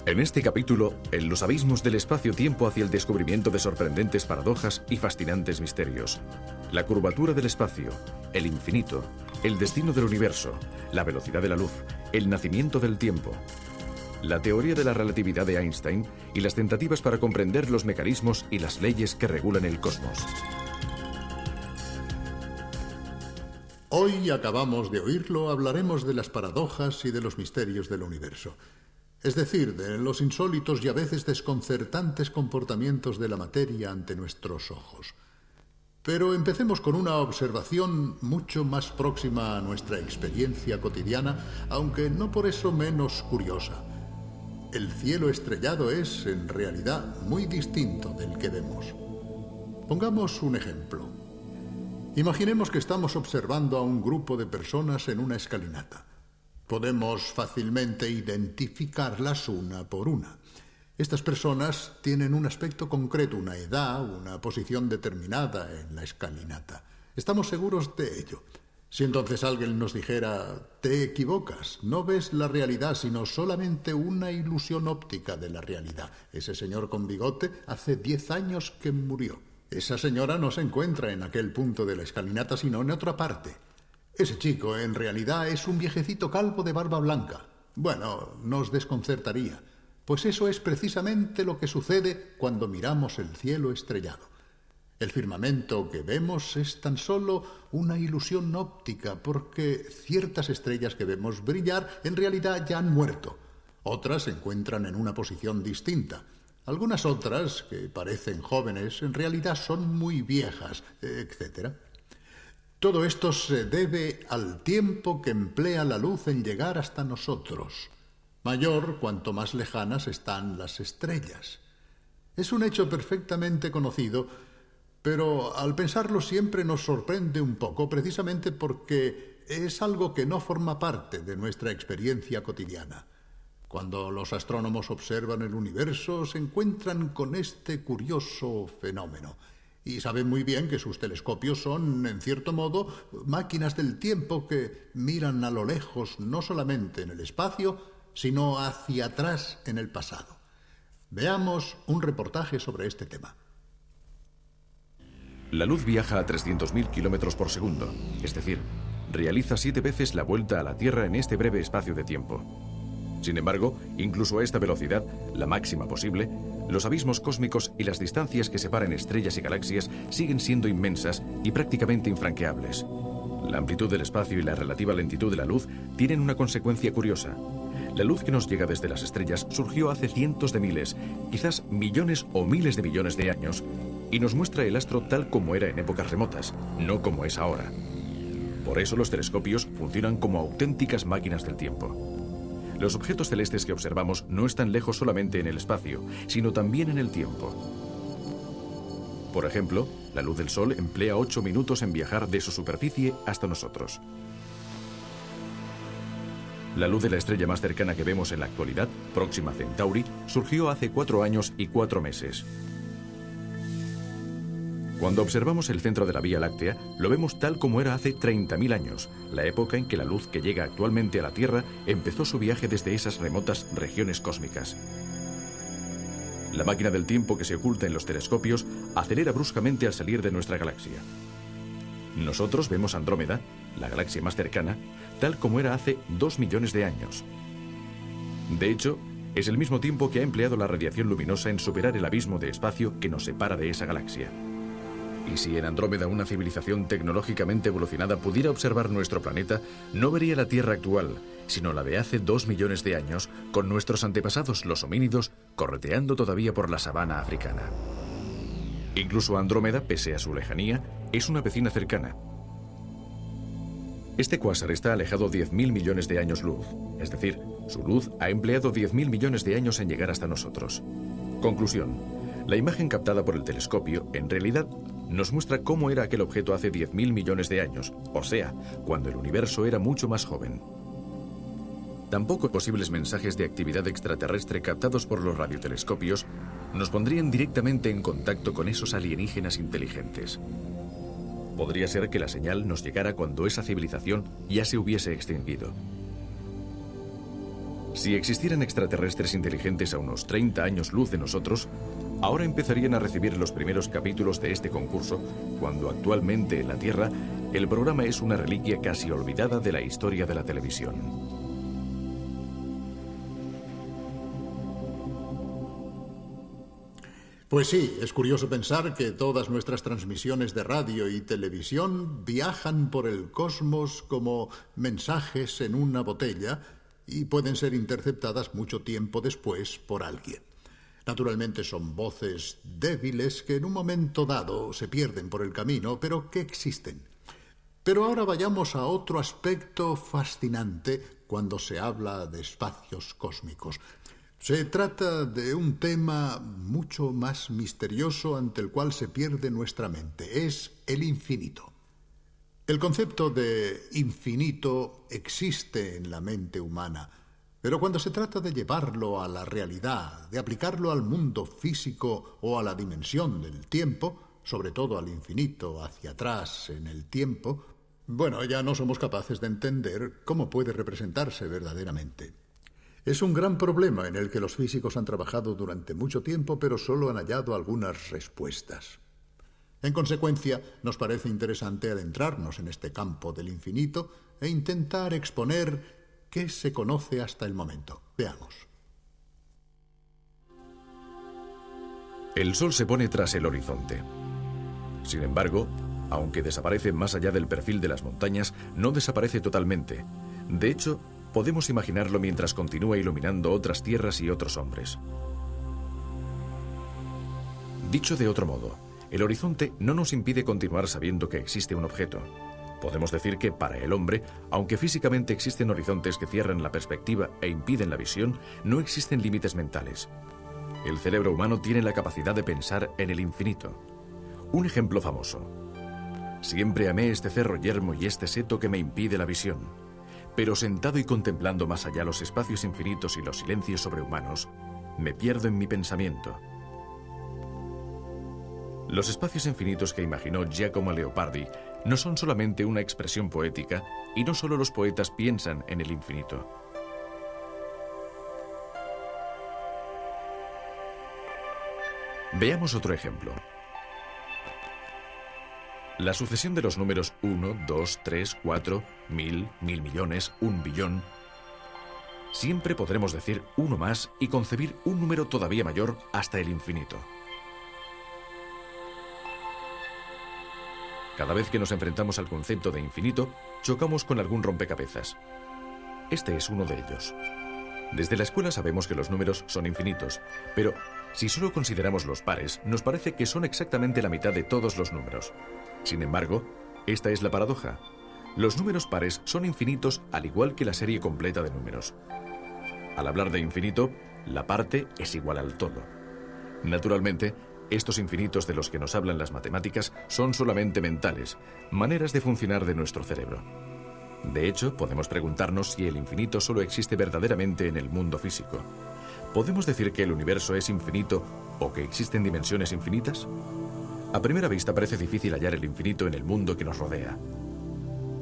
En este capítulo, en los abismos del espacio-tiempo hacia el descubrimiento de sorprendentes paradojas y fascinantes misterios. La curvatura del espacio, el infinito, el destino del universo, la velocidad de la luz, el nacimiento del tiempo, la teoría de la relatividad de Einstein y las tentativas para comprender los mecanismos y las leyes que regulan el cosmos. Hoy acabamos de oírlo, hablaremos de las paradojas y de los misterios del universo. Es decir, de los insólitos y a veces desconcertantes comportamientos de la materia ante nuestros ojos. Pero empecemos con una observación mucho más próxima a nuestra experiencia cotidiana, aunque no por eso menos curiosa. El cielo estrellado es, en realidad, muy distinto del que vemos. Pongamos un ejemplo. Imaginemos que estamos observando a un grupo de personas en una escalinata. Podemos fácilmente identificarlas una por una. Estas personas tienen un aspecto concreto, una edad, una posición determinada en la escalinata. Estamos seguros de ello. Si entonces alguien nos dijera, te equivocas, no ves la realidad, sino solamente una ilusión óptica de la realidad. Ese señor con bigote hace 10 años que murió. Esa señora no se encuentra en aquel punto de la escalinata, sino en otra parte. Ese chico, en realidad, es un viejecito calvo de barba blanca. Bueno, nos desconcertaría, pues eso es precisamente lo que sucede cuando miramos el cielo estrellado. El firmamento que vemos es tan solo una ilusión óptica, porque ciertas estrellas que vemos brillar en realidad ya han muerto. Otras se encuentran en una posición distinta. Algunas otras, que parecen jóvenes, en realidad son muy viejas, etc. Todo esto se debe al tiempo que emplea la luz en llegar hasta nosotros. Mayor cuanto más lejanas están las estrellas. Es un hecho perfectamente conocido, pero al pensarlo siempre nos sorprende un poco, precisamente porque es algo que no forma parte de nuestra experiencia cotidiana. Cuando los astrónomos observan el universo, se encuentran con este curioso fenómeno. Y saben muy bien que sus telescopios son, en cierto modo, máquinas del tiempo que miran a lo lejos, no solamente en el espacio, sino hacia atrás en el pasado. Veamos un reportaje sobre este tema. La luz viaja a 300.000 kilómetros por segundo, es decir, realiza 7 veces la vuelta a la Tierra en este breve espacio de tiempo. Sin embargo, incluso a esta velocidad, la máxima posible, los abismos cósmicos y las distancias que separan estrellas y galaxias siguen siendo inmensas y prácticamente infranqueables. La amplitud del espacio y la relativa lentitud de la luz tienen una consecuencia curiosa. La luz que nos llega desde las estrellas surgió hace cientos de miles, quizás millones o miles de millones de años, y nos muestra el astro tal como era en épocas remotas, no como es ahora. Por eso los telescopios funcionan como auténticas máquinas del tiempo. Los objetos celestes que observamos no están lejos solamente en el espacio, sino también en el tiempo. Por ejemplo, la luz del Sol emplea 8 minutos en viajar de su superficie hasta nosotros. La luz de la estrella más cercana que vemos en la actualidad, Próxima Centauri, surgió hace 4 años y 4 meses. Cuando observamos el centro de la Vía Láctea, lo vemos tal como era hace 30.000 años, la época en que la luz que llega actualmente a la Tierra empezó su viaje desde esas remotas regiones cósmicas. La máquina del tiempo que se oculta en los telescopios acelera bruscamente al salir de nuestra galaxia. Nosotros vemos Andrómeda, la galaxia más cercana, tal como era hace 2 millones de años. De hecho, es el mismo tiempo que ha empleado la radiación luminosa en superar el abismo de espacio que nos separa de esa galaxia. Y si en Andrómeda una civilización tecnológicamente evolucionada pudiera observar nuestro planeta, no vería la Tierra actual, sino la de hace 2 millones de años, con nuestros antepasados los homínidos correteando todavía por la sabana africana. Incluso Andrómeda, pese a su lejanía, es una vecina cercana. Este cuásar está alejado 10.000 millones de años luz, es decir, su luz ha empleado 10.000 millones de años en llegar hasta nosotros. Conclusión: la imagen captada por el telescopio, en realidad, nos muestra cómo era aquel objeto hace 10.000 millones de años, o sea, cuando el universo era mucho más joven. Tampoco posibles mensajes de actividad extraterrestre captados por los radiotelescopios nos pondrían directamente en contacto con esos alienígenas inteligentes. Podría ser que la señal nos llegara cuando esa civilización ya se hubiese extinguido. Si existieran extraterrestres inteligentes a unos 30 años luz de nosotros, ahora empezarían a recibir los primeros capítulos de este concurso, cuando actualmente en la Tierra el programa es una reliquia casi olvidada de la historia de la televisión. Pues sí, es curioso pensar que todas nuestras transmisiones de radio y televisión viajan por el cosmos como mensajes en una botella y pueden ser interceptadas mucho tiempo después por alguien. Naturalmente son voces débiles que en un momento dado se pierden por el camino, pero que existen. Pero ahora vayamos a otro aspecto fascinante cuando se habla de espacios cósmicos. Se trata de un tema mucho más misterioso ante el cual se pierde nuestra mente. Es el infinito. El concepto de infinito existe en la mente humana, pero cuando se trata de llevarlo a la realidad, de aplicarlo al mundo físico o a la dimensión del tiempo, sobre todo al infinito hacia atrás en el tiempo, bueno, ya no somos capaces de entender cómo puede representarse verdaderamente. Es un gran problema en el que los físicos han trabajado durante mucho tiempo, pero solo han hallado algunas respuestas. En consecuencia, nos parece interesante adentrarnos en este campo del infinito e intentar exponer qué se conoce hasta el momento. Veamos. El Sol se pone tras el horizonte. Sin embargo, aunque desaparece más allá del perfil de las montañas, no desaparece totalmente. De hecho, podemos imaginarlo mientras continúa iluminando otras tierras y otros hombres. Dicho de otro modo, el horizonte no nos impide continuar sabiendo que existe un objeto. Podemos decir que para el hombre, aunque físicamente existen horizontes que cierran la perspectiva e impiden la visión, no existen límites mentales. El cerebro humano tiene la capacidad de pensar en el infinito. Un ejemplo famoso. Siempre amé este cerro yermo y este seto que me impide la visión. Pero sentado y contemplando más allá los espacios infinitos y los silencios sobrehumanos, me pierdo en mi pensamiento. Los espacios infinitos que imaginó Giacomo Leopardi no son solamente una expresión poética, y no solo los poetas piensan en el infinito. Veamos otro ejemplo. La sucesión de los números 1, 2, 3, 4, 1000, 1000 millones, 1 billón. Siempre podremos decir uno más y concebir un número todavía mayor hasta el infinito. Cada vez que nos enfrentamos al concepto de infinito, chocamos con algún rompecabezas. Este es uno de ellos. Desde la escuela sabemos que los números son infinitos, pero si solo consideramos los pares, nos parece que son exactamente la mitad de todos los números. Sin embargo, esta es la paradoja. Los números pares son infinitos al igual que la serie completa de números. Al hablar de infinito, la parte es igual al todo. Naturalmente, estos infinitos de los que nos hablan las matemáticas son solamente mentales, maneras de funcionar de nuestro cerebro. De hecho, podemos preguntarnos si el infinito solo existe verdaderamente en el mundo físico. ¿Podemos decir que el universo es infinito o que existen dimensiones infinitas? A primera vista parece difícil hallar el infinito en el mundo que nos rodea.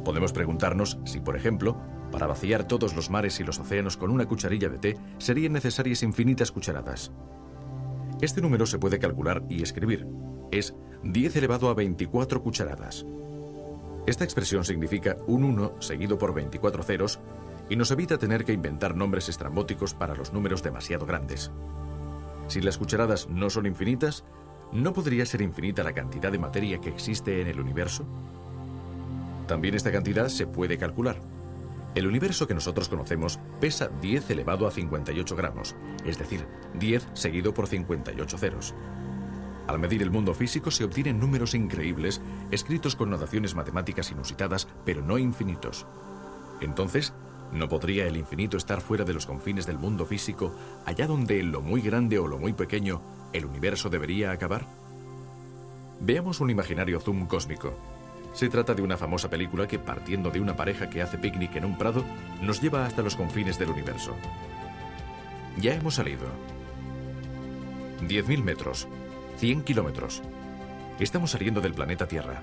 Podemos preguntarnos si, por ejemplo, para vaciar todos los mares y los océanos con una cucharilla de té, serían necesarias infinitas cucharadas. Este número se puede calcular y escribir. Es 10 elevado a 24 cucharadas. Esta expresión significa un 1 seguido por 24 ceros y nos evita tener que inventar nombres estrambóticos para los números demasiado grandes. Si las cucharadas no son infinitas, ¿no podría ser infinita la cantidad de materia que existe en el universo? También esta cantidad se puede calcular. El universo que nosotros conocemos pesa 10 elevado a 58 gramos, es decir, 10 seguido por 58 ceros. Al medir el mundo físico se obtienen números increíbles, escritos con notaciones matemáticas inusitadas, pero no infinitos. Entonces, ¿no podría el infinito estar fuera de los confines del mundo físico, allá donde en lo muy grande o lo muy pequeño, el universo debería acabar? Veamos un imaginario zoom cósmico. Se trata de una famosa película que, partiendo de una pareja que hace picnic en un prado, nos lleva hasta los confines del universo. Ya hemos salido. 10.000 metros. 100 kilómetros. Estamos saliendo del planeta Tierra.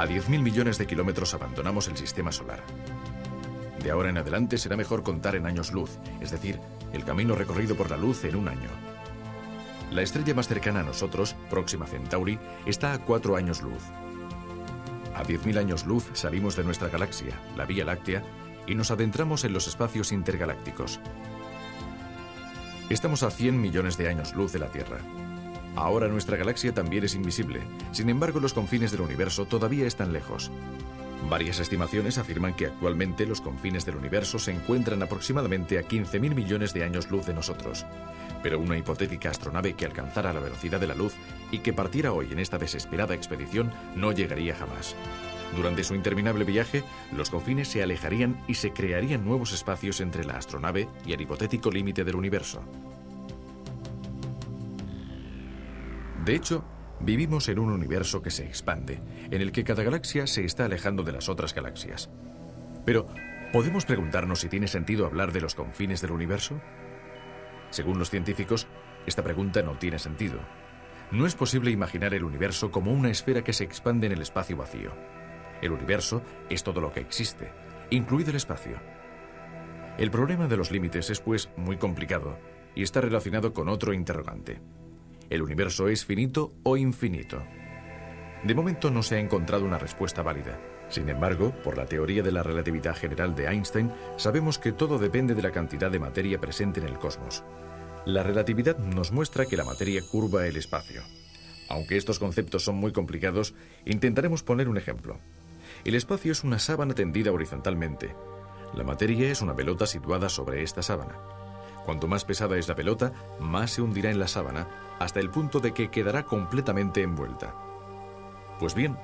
A 10.000 millones de kilómetros abandonamos el sistema solar. De ahora en adelante será mejor contar en años luz, es decir, el camino recorrido por la luz en un año. La estrella más cercana a nosotros, Próxima Centauri, está a 4 años luz. A 10.000 años luz salimos de nuestra galaxia, la Vía Láctea, y nos adentramos en los espacios intergalácticos. Estamos a 100 millones de años luz de la Tierra. Ahora nuestra galaxia también es invisible, sin embargo los confines del universo todavía están lejos. Varias estimaciones afirman que actualmente los confines del universo se encuentran aproximadamente a 15.000 millones de años luz de nosotros. Pero una hipotética astronave que alcanzara la velocidad de la luz y que partiera hoy en esta desesperada expedición no llegaría jamás. Durante su interminable viaje, los confines se alejarían y se crearían nuevos espacios entre la astronave y el hipotético límite del universo. De hecho, vivimos en un universo que se expande, en el que cada galaxia se está alejando de las otras galaxias. Pero, ¿podemos preguntarnos si tiene sentido hablar de los confines del universo? Según los científicos, esta pregunta no tiene sentido. No es posible imaginar el universo como una esfera que se expande en el espacio vacío. El universo es todo lo que existe, incluido el espacio. El problema de los límites es, pues, muy complicado y está relacionado con otro interrogante. ¿El universo es finito o infinito? De momento no se ha encontrado una respuesta válida. Sin embargo, por la teoría de la relatividad general de Einstein, sabemos que todo depende de la cantidad de materia presente en el cosmos. La relatividad nos muestra que la materia curva el espacio. Aunque estos conceptos son muy complicados, intentaremos poner un ejemplo. El espacio es una sábana tendida horizontalmente. La materia es una pelota situada sobre esta sábana. Cuanto más pesada es la pelota, más se hundirá en la sábana, hasta el punto de que quedará completamente envuelta. Pues bien,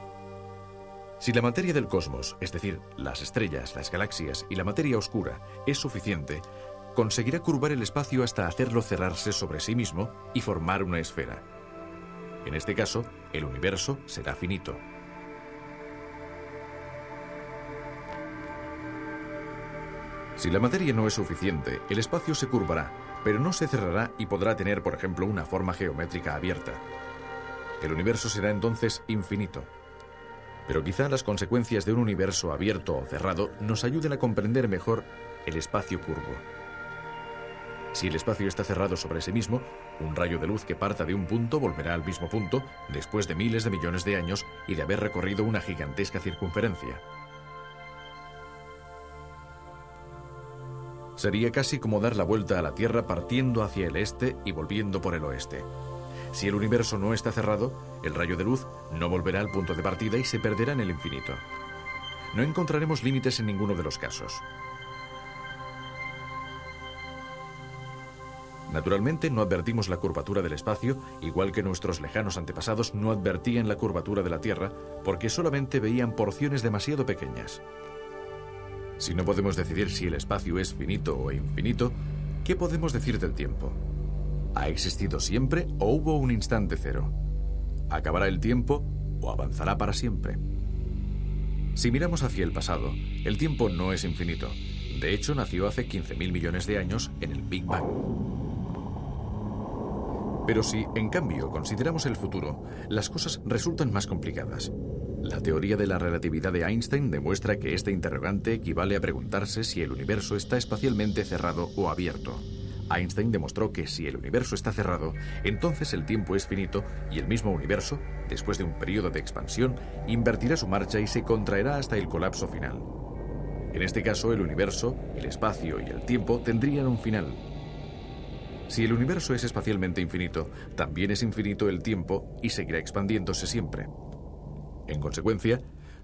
si la materia del cosmos, es decir, las estrellas, las galaxias y la materia oscura, es suficiente, conseguirá curvar el espacio hasta hacerlo cerrarse sobre sí mismo y formar una esfera. En este caso, el universo será finito. Si la materia no es suficiente, el espacio se curvará, pero no se cerrará y podrá tener, por ejemplo, una forma geométrica abierta. El universo será entonces infinito. Pero quizá las consecuencias de un universo abierto o cerrado nos ayuden a comprender mejor el espacio curvo. Si el espacio está cerrado sobre sí mismo, un rayo de luz que parta de un punto volverá al mismo punto después de miles de millones de años y de haber recorrido una gigantesca circunferencia. Sería casi como dar la vuelta a la Tierra partiendo hacia el este y volviendo por el oeste. Si el universo no está cerrado, el rayo de luz no volverá al punto de partida y se perderá en el infinito. No encontraremos límites en ninguno de los casos. Naturalmente, no advertimos la curvatura del espacio, igual que nuestros lejanos antepasados no advertían la curvatura de la Tierra, porque solamente veían porciones demasiado pequeñas. Si no podemos decidir si el espacio es finito o infinito, ¿qué podemos decir del tiempo? ¿Ha existido siempre o hubo un instante cero? ¿Acabará el tiempo o avanzará para siempre? Si miramos hacia el pasado, el tiempo no es infinito. De hecho, nació hace 15.000 millones de años en el Big Bang. Pero si, en cambio, consideramos el futuro, las cosas resultan más complicadas. La teoría de la relatividad de Einstein demuestra que este interrogante equivale a preguntarse si el universo está espacialmente cerrado o abierto. Einstein demostró que si el universo está cerrado, entonces el tiempo es finito y el mismo universo, después de un periodo de expansión, invertirá su marcha y se contraerá hasta el colapso final. En este caso, el universo, el espacio y el tiempo tendrían un final. Si el universo es espacialmente infinito, también es infinito el tiempo y seguirá expandiéndose siempre. En consecuencia,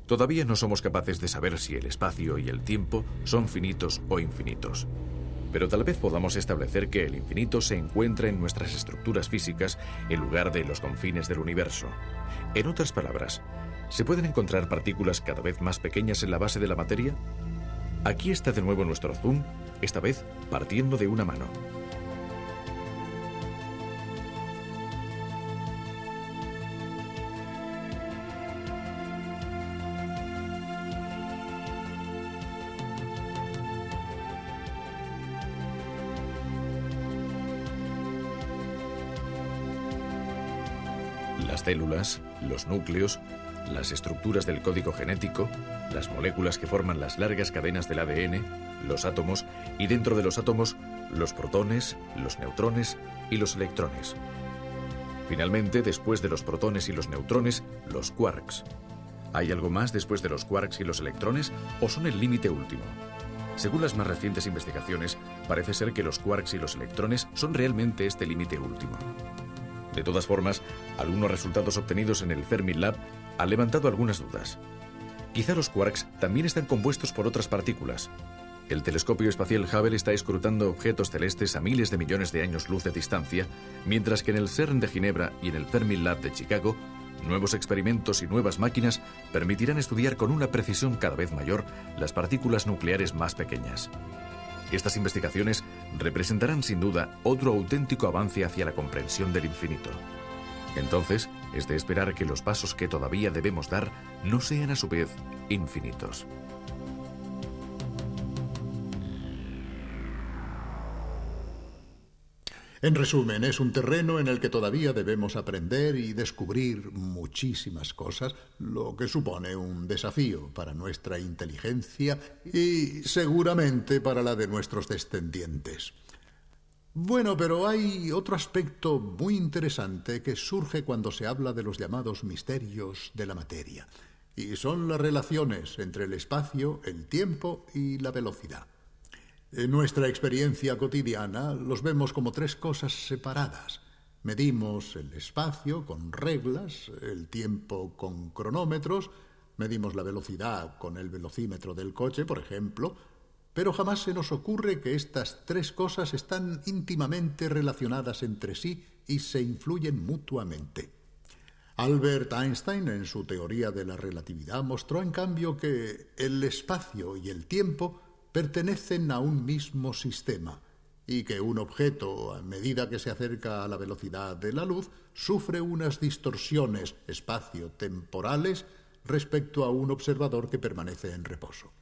todavía no somos capaces de saber si el espacio y el tiempo son finitos o infinitos. Pero tal vez podamos establecer que el infinito se encuentra en nuestras estructuras físicas en lugar de en los confines del universo. En otras palabras, ¿se pueden encontrar partículas cada vez más pequeñas en la base de la materia? Aquí está de nuevo nuestro zoom, esta vez partiendo de una mano. Las células, los núcleos, las estructuras del código genético, las moléculas que forman las largas cadenas del ADN, los átomos y dentro de los átomos, los protones, los neutrones y los electrones. Finalmente, después de los protones y los neutrones, los quarks. ¿Hay algo más después de los quarks y los electrones o son el límite último? Según las más recientes investigaciones, parece ser que los quarks y los electrones son realmente este límite último. De todas formas, algunos resultados obtenidos en el Fermilab han levantado algunas dudas. Quizá los quarks también están compuestos por otras partículas. El telescopio espacial Hubble está escrutando objetos celestes a miles de millones de años luz de distancia, mientras que en el CERN de Ginebra y en el Fermilab de Chicago, nuevos experimentos y nuevas máquinas permitirán estudiar con una precisión cada vez mayor las partículas nucleares más pequeñas. Estas investigaciones representarán sin duda otro auténtico avance hacia la comprensión del infinito. Entonces, es de esperar que los pasos que todavía debemos dar no sean a su vez infinitos. En resumen, es un terreno en el que todavía debemos aprender y descubrir muchísimas cosas, lo que supone un desafío para nuestra inteligencia y seguramente para la de nuestros descendientes. Bueno, pero hay otro aspecto muy interesante que surge cuando se habla de los llamados misterios de la materia, y son las relaciones entre el espacio, el tiempo y la velocidad. En nuestra experiencia cotidiana los vemos como tres cosas separadas. Medimos el espacio con reglas, el tiempo con cronómetros, medimos la velocidad con el velocímetro del coche, por ejemplo, pero jamás se nos ocurre que estas tres cosas están íntimamente relacionadas entre sí y se influyen mutuamente. Albert Einstein, en su teoría de la relatividad, mostró en cambio que el espacio y el tiempo pertenecen a un mismo sistema y que un objeto, a medida que se acerca a la velocidad de la luz, sufre unas distorsiones espacio-temporales respecto a un observador que permanece en reposo.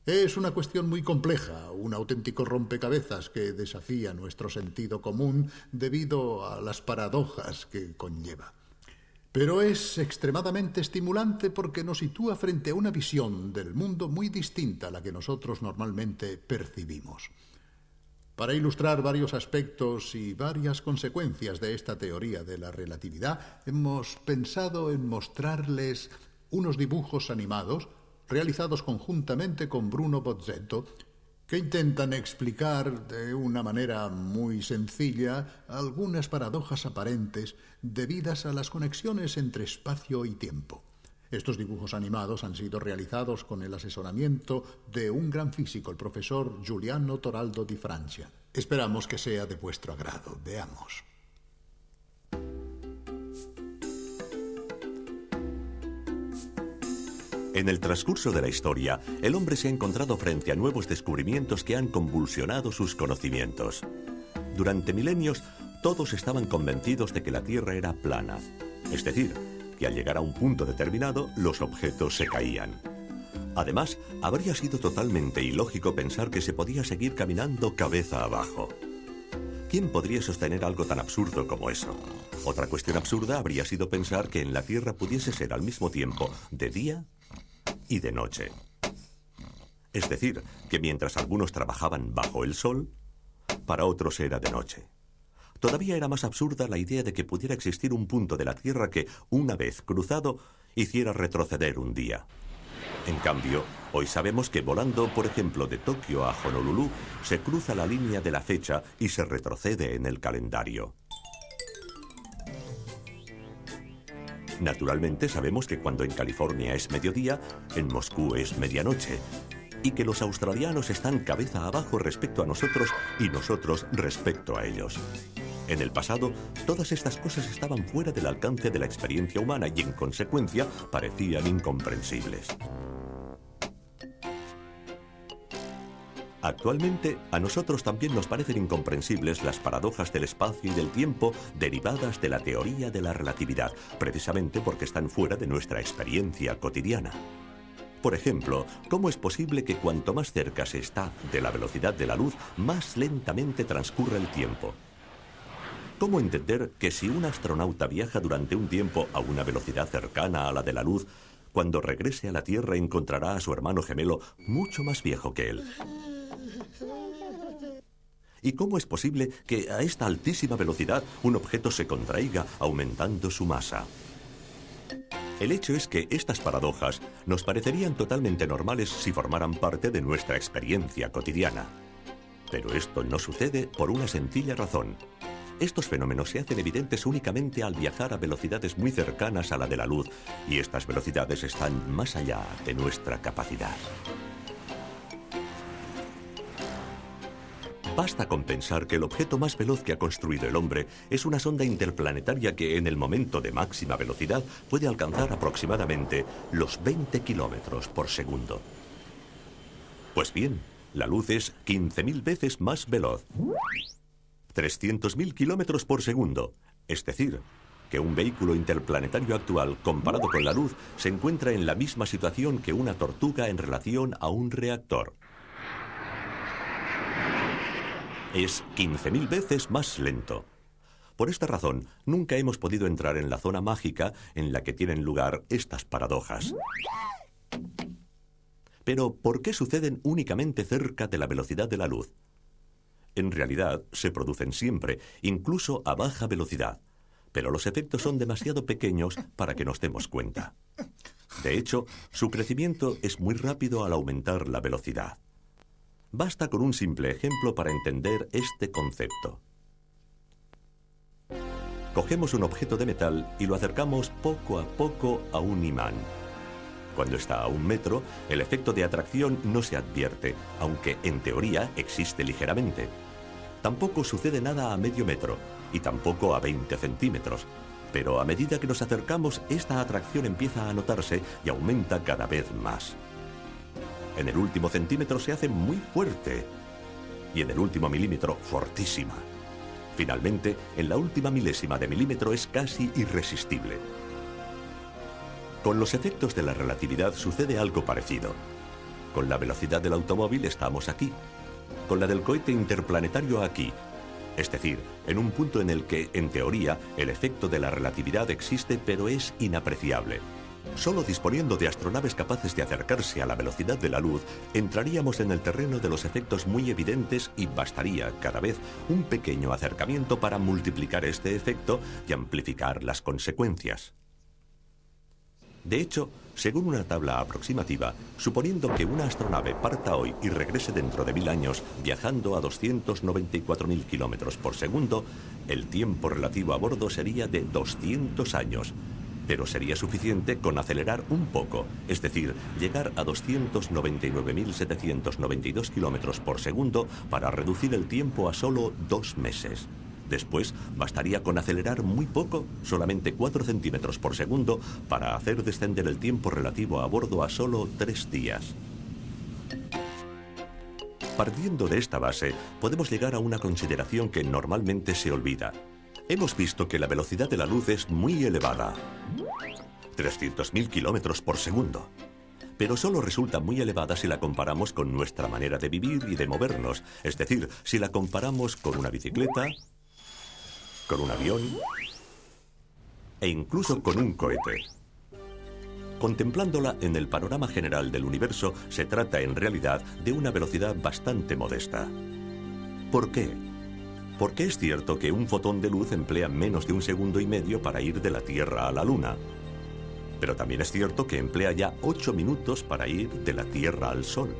Es una cuestión muy compleja, un auténtico rompecabezas que desafía nuestro sentido común debido a las paradojas que conlleva. Pero es extremadamente estimulante porque nos sitúa frente a una visión del mundo muy distinta a la que nosotros normalmente percibimos. Para ilustrar varios aspectos y varias consecuencias de esta teoría de la relatividad, hemos pensado en mostrarles unos dibujos animados realizados conjuntamente con Bruno Bozzetto, que intentan explicar de una manera muy sencilla algunas paradojas aparentes debidas a las conexiones entre espacio y tiempo. Estos dibujos animados han sido realizados con el asesoramiento de un gran físico, el profesor Giuliano Toraldo di Francia. Esperamos que sea de vuestro agrado. Veamos. En el transcurso de la historia, el hombre se ha encontrado frente a nuevos descubrimientos que han convulsionado sus conocimientos. Durante milenios, todos estaban convencidos de que la Tierra era plana, es decir, que al llegar a un punto determinado, los objetos se caían. Además, habría sido totalmente ilógico pensar que se podía seguir caminando cabeza abajo. ¿Quién podría sostener algo tan absurdo como eso? Otra cuestión absurda habría sido pensar que en la Tierra pudiese ser al mismo tiempo de día y de noche. Es decir, que mientras algunos trabajaban bajo el sol, para otros era de noche. Todavía era más absurda la idea de que pudiera existir un punto de la Tierra que, una vez cruzado, hiciera retroceder un día. En cambio, hoy sabemos que volando, por ejemplo, de Tokio a Honolulu, se cruza la línea de la fecha y se retrocede en el calendario. Naturalmente sabemos que cuando en California es mediodía, en Moscú es medianoche, y que los australianos están cabeza abajo respecto a nosotros y nosotros respecto a ellos. En el pasado, todas estas cosas estaban fuera del alcance de la experiencia humana y en consecuencia parecían incomprensibles. Actualmente, a nosotros también nos parecen incomprensibles las paradojas del espacio y del tiempo derivadas de la teoría de la relatividad, precisamente porque están fuera de nuestra experiencia cotidiana. Por ejemplo, ¿cómo es posible que cuanto más cerca se está de la velocidad de la luz, más lentamente transcurre el tiempo? cómo entender que si un astronauta viaja durante un tiempo a una velocidad cercana a la de la luz, cuando regrese a la Tierra encontrará a su hermano gemelo mucho más viejo que él. ¿Y cómo es posible que a esta altísima velocidad un objeto se contraiga aumentando su masa? El hecho es que estas paradojas nos parecerían totalmente normales si formaran parte de nuestra experiencia cotidiana. Pero esto no sucede por una sencilla razón. Estos fenómenos se hacen evidentes únicamente al viajar a velocidades muy cercanas a la de la luz, y estas velocidades están más allá de nuestra capacidad. Basta con pensar que el objeto más veloz que ha construido el hombre es una sonda interplanetaria que en el momento de máxima velocidad puede alcanzar aproximadamente los 20 kilómetros por segundo. Pues bien, la luz es 15.000 veces más veloz. 300.000 kilómetros por segundo. Es decir, que un vehículo interplanetario actual comparado con la luz se encuentra en la misma situación que una tortuga en relación a un reactor. Es 15.000 veces más lento. Por esta razón, nunca hemos podido entrar en la zona mágica en la que tienen lugar estas paradojas. Pero, ¿por qué suceden únicamente cerca de la velocidad de la luz? En realidad, se producen siempre, incluso a baja velocidad, pero los efectos son demasiado pequeños para que nos demos cuenta. De hecho, su crecimiento es muy rápido al aumentar la velocidad. Basta con un simple ejemplo para entender este concepto. Cogemos un objeto de metal y lo acercamos poco a poco a un imán. Cuando está a 1 metro, el efecto de atracción no se advierte, aunque en teoría existe ligeramente. Tampoco sucede nada a medio metro, y tampoco a 20 centímetros. Pero a medida que nos acercamos, esta atracción empieza a notarse y aumenta cada vez más. En el último centímetro se hace muy fuerte, y en el último milímetro, fortísima. Finalmente, en la última milésima de milímetro es casi irresistible. Con los efectos de la relatividad sucede algo parecido. Con la velocidad del automóvil estamos aquí, con la del cohete interplanetario aquí. Es decir, en un punto en el que, en teoría, el efecto de la relatividad existe pero es inapreciable. Solo disponiendo de astronaves capaces de acercarse a la velocidad de la luz, entraríamos en el terreno de los efectos muy evidentes y bastaría, cada vez, un pequeño acercamiento para multiplicar este efecto y amplificar las consecuencias. De hecho, según una tabla aproximativa, suponiendo que una astronave parta hoy y regrese dentro de 1000 años, viajando a 294.000 kilómetros por segundo, el tiempo relativo a bordo sería de 200 años. Pero sería suficiente con acelerar un poco, es decir, llegar a 299.792 kilómetros por segundo para reducir el tiempo a solo 2 meses. Después, bastaría con acelerar muy poco, solamente 4 centímetros por segundo, para hacer descender el tiempo relativo a bordo a solo 3 días. Partiendo de esta base, podemos llegar a una consideración que normalmente se olvida. Hemos visto que la velocidad de la luz es muy elevada, 300.000 kilómetros por segundo. Pero solo resulta muy elevada si la comparamos con nuestra manera de vivir y de movernos, es decir, si la comparamos con una bicicleta, con un avión e incluso con un cohete. Contemplándola en el panorama general del universo, se trata en realidad de una velocidad bastante modesta. ¿Por qué? Porque es cierto que un fotón de luz emplea menos de 1,5 segundos para ir de la Tierra a la Luna. Pero también es cierto que emplea ya 8 minutos para ir de la Tierra al Sol.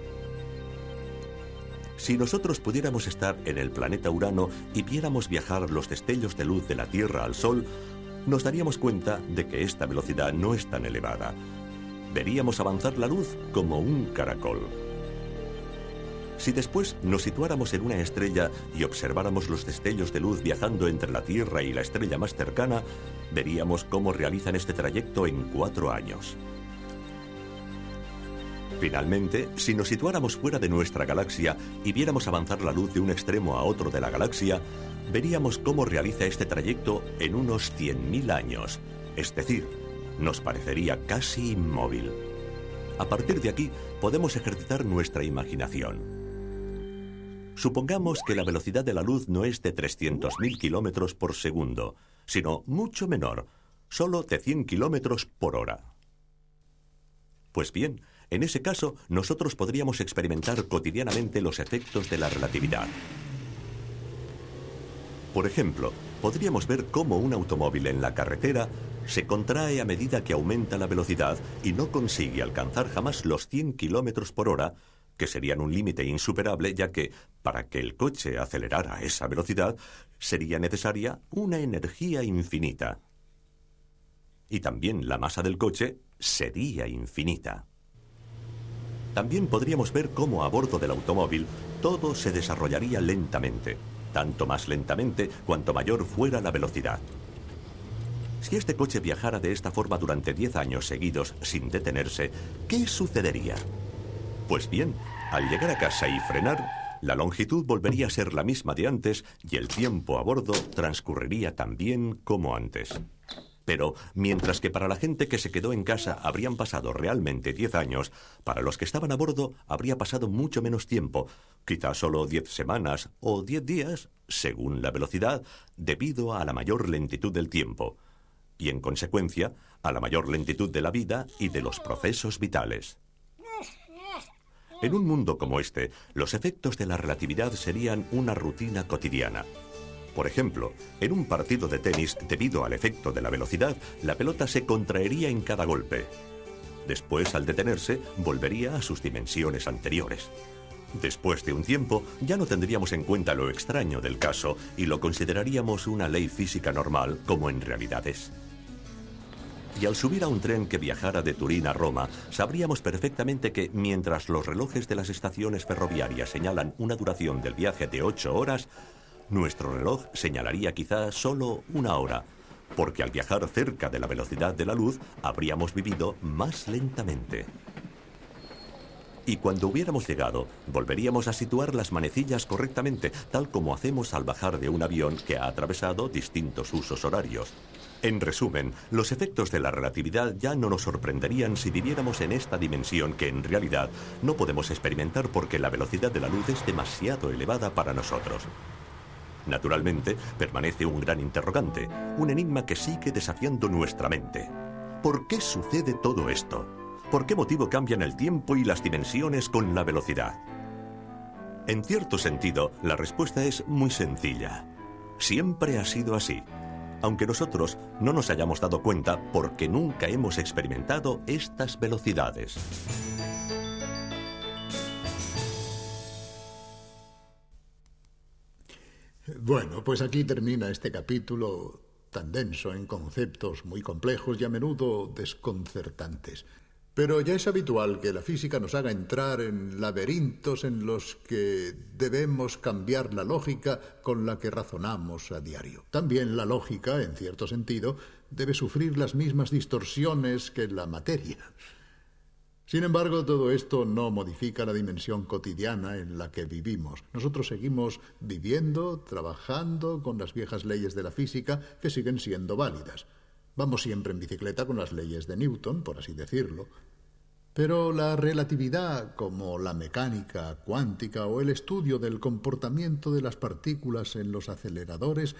Si nosotros pudiéramos estar en el planeta Urano y viéramos viajar los destellos de luz de la Tierra al Sol, nos daríamos cuenta de que esta velocidad no es tan elevada. Veríamos avanzar la luz como un caracol. Si después nos situáramos en una estrella y observáramos los destellos de luz viajando entre la Tierra y la estrella más cercana, veríamos cómo realizan este trayecto en 4 años. Finalmente, si nos situáramos fuera de nuestra galaxia y viéramos avanzar la luz de un extremo a otro de la galaxia, veríamos cómo realiza este trayecto en unos 100.000 años. Es decir, nos parecería casi inmóvil. A partir de aquí, podemos ejercitar nuestra imaginación. Supongamos que la velocidad de la luz no es de 300.000 kilómetros por segundo, sino mucho menor, solo de 100 kilómetros por hora. Pues bien, en ese caso, nosotros podríamos experimentar cotidianamente los efectos de la relatividad. Por ejemplo, podríamos ver cómo un automóvil en la carretera se contrae a medida que aumenta la velocidad y no consigue alcanzar jamás los 100 kilómetros por hora, que serían un límite insuperable, ya que, para que el coche acelerara a esa velocidad, sería necesaria una energía infinita. Y también la masa del coche sería infinita. También podríamos ver cómo a bordo del automóvil todo se desarrollaría lentamente, tanto más lentamente cuanto mayor fuera la velocidad. Si este coche viajara de esta forma durante 10 años seguidos sin detenerse, ¿qué sucedería? Pues bien, al llegar a casa y frenar, la longitud volvería a ser la misma de antes y el tiempo a bordo transcurriría tan bien como antes. Pero, mientras que para la gente que se quedó en casa habrían pasado realmente 10 años, para los que estaban a bordo habría pasado mucho menos tiempo, quizás solo 10 semanas o 10 días, según la velocidad, debido a la mayor lentitud del tiempo, y en consecuencia, a la mayor lentitud de la vida y de los procesos vitales. En un mundo como este, los efectos de la relatividad serían una rutina cotidiana. Por ejemplo, en un partido de tenis, debido al efecto de la velocidad, la pelota se contraería en cada golpe. Después, al detenerse, volvería a sus dimensiones anteriores. Después de un tiempo, ya no tendríamos en cuenta lo extraño del caso y lo consideraríamos una ley física normal, como en realidad es. Y al subir a un tren que viajara de Turín a Roma, sabríamos perfectamente que, mientras los relojes de las estaciones ferroviarias señalan una duración del viaje de 8 horas, nuestro reloj señalaría quizá solo 1 hora, porque al viajar cerca de la velocidad de la luz, habríamos vivido más lentamente. Y cuando hubiéramos llegado, volveríamos a situar las manecillas correctamente, tal como hacemos al bajar de un avión que ha atravesado distintos usos horarios. En resumen, los efectos de la relatividad ya no nos sorprenderían si viviéramos en esta dimensión que en realidad no podemos experimentar porque la velocidad de la luz es demasiado elevada para nosotros. Naturalmente, permanece un gran interrogante, un enigma que sigue desafiando nuestra mente. ¿Por qué sucede todo esto? ¿Por qué motivo cambian el tiempo y las dimensiones con la velocidad? En cierto sentido, la respuesta es muy sencilla. Siempre ha sido así, aunque nosotros no nos hayamos dado cuenta porque nunca hemos experimentado estas velocidades. Bueno, pues aquí termina este capítulo tan denso en conceptos muy complejos y a menudo desconcertantes. Pero ya es habitual que la física nos haga entrar en laberintos en los que debemos cambiar la lógica con la que razonamos a diario. También la lógica, en cierto sentido, debe sufrir las mismas distorsiones que la materia. Sin embargo, todo esto no modifica la dimensión cotidiana en la que vivimos. Nosotros seguimos viviendo, trabajando con las viejas leyes de la física que siguen siendo válidas. Vamos siempre en bicicleta con las leyes de Newton, por así decirlo. Pero la relatividad, como la mecánica cuántica o el estudio del comportamiento de las partículas en los aceleradores,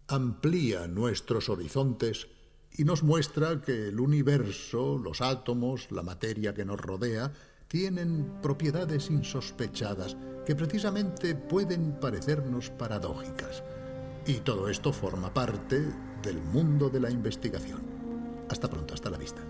amplía nuestros horizontes y nos muestra que el universo, los átomos, la materia que nos rodea, tienen propiedades insospechadas que precisamente pueden parecernos paradójicas. Y todo esto forma parte del mundo de la investigación. Hasta pronto, hasta la vista.